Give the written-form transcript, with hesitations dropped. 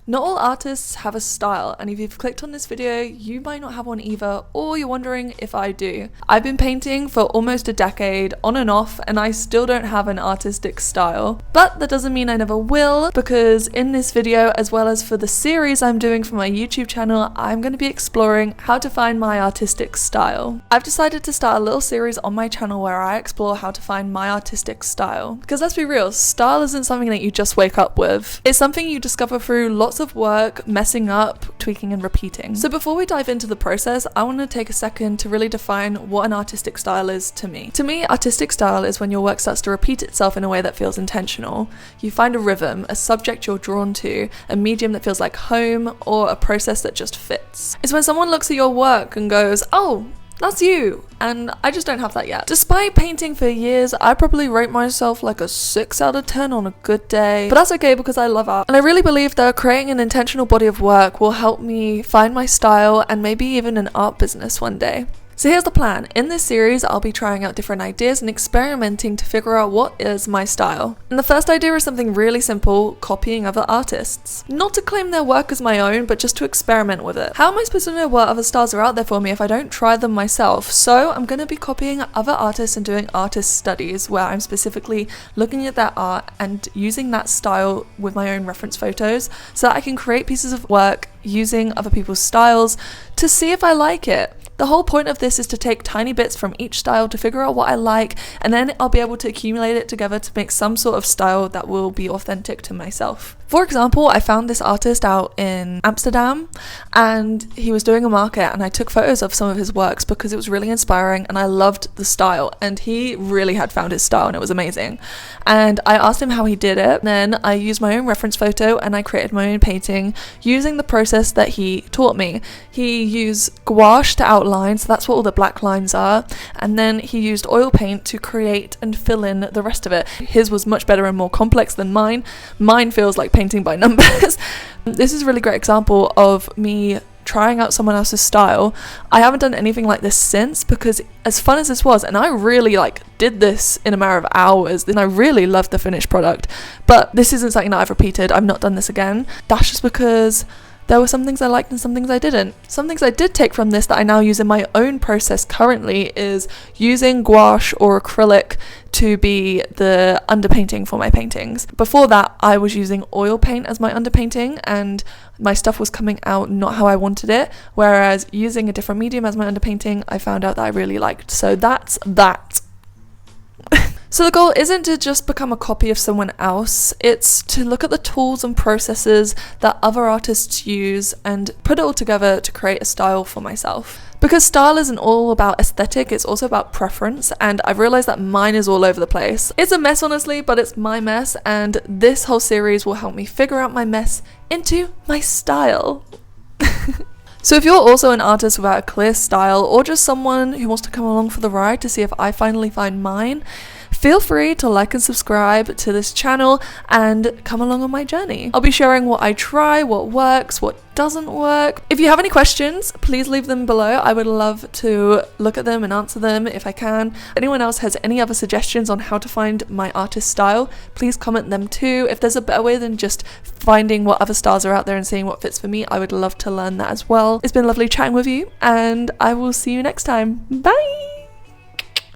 Not all artists have a style, and if you've clicked on this video, you might not have one either, or you're wondering if I do. I've been painting for almost a decade, on and off, and I still don't have an artistic style. But that doesn't mean I never will, because in this video, as well as for the series I'm doing for my YouTube channel, I'm going to be exploring how to find my artistic style. I've decided to start a little series on my channel where I explore how to find my artistic style. Because let's be real, style isn't something that you just wake up with. It's something you discover through lots of work, messing up, tweaking and repeating. So before we dive into the process, I want to take a second to really define what an artistic style is to me. To me, artistic style is when your work starts to repeat itself in a way that feels intentional. You find a rhythm, a subject you're drawn to, a medium that feels like home, or a process that just fits. It's when someone looks at your work and goes, oh, that's you, and I just don't have that yet. Despite painting for years, I probably rate myself like a 6 out of 10 on a good day, but that's okay because I love art, and I really believe that creating an intentional body of work will help me find my style and maybe even an art business one day. So here's the plan. In this series, I'll be trying out different ideas and experimenting to figure out what is my style. And the first idea is something really simple, copying other artists. Not to claim their work as my own, but just to experiment with it. How am I supposed to know what other styles are out there for me if I don't try them myself? So I'm going to be copying other artists and doing artist studies where I'm specifically looking at their art and using that style with my own reference photos so that I can create pieces of work using other people's styles to see if I like it. The whole point of this is to take tiny bits from each style to figure out what I like, and then I'll be able to accumulate it together to make some sort of style that will be authentic to myself. For example, I found this artist out in Amsterdam and he was doing a market, and I took photos of some of his works because it was really inspiring and I loved the style, and he really had found his style and it was amazing. And I asked him how he did it. Then I used my own reference photo and I created my own painting using the process that he taught me. He used gouache to outline, so that's what all the black lines are, and then he used oil paint to create and fill in the rest of it. His was much better and more complex than mine. Mine feels like painting by numbers. This is a really great example of me trying out someone else's style. I haven't done anything like this since, because as fun as this was, and I really did this in a matter of hours, and I really loved the finished product, but this isn't something that I've repeated. I've not done this again. That's just because there were some things I liked and some things I didn't. Some things I did take from this that I now use in my own process currently is using gouache or acrylic to be the underpainting for my paintings. Before that, I was using oil paint as my underpainting and my stuff was coming out not how I wanted it, whereas using a different medium as my underpainting, I found out that I really liked. So that's that. So the goal isn't to just become a copy of someone else, it's to look at the tools and processes that other artists use and put it all together to create a style for myself. Because style isn't all about aesthetic, it's also about preference, and I've realised that mine is all over the place. It's a mess honestly, but it's my mess, and this whole series will help me figure out my mess into my style. So if you're also an artist without a clear style, or just someone who wants to come along for the ride to see if I finally find mine, feel free to like and subscribe to this channel and come along on my journey. I'll be sharing what I try, what works, what doesn't work. If you have any questions, please leave them below. I would love to look at them and answer them if I can. If anyone else has any other suggestions on how to find my artist style, please comment them too. If there's a better way than just finding what other styles are out there and seeing what fits for me, I would love to learn that as well. It's been lovely chatting with you, and I will see you next time. Bye!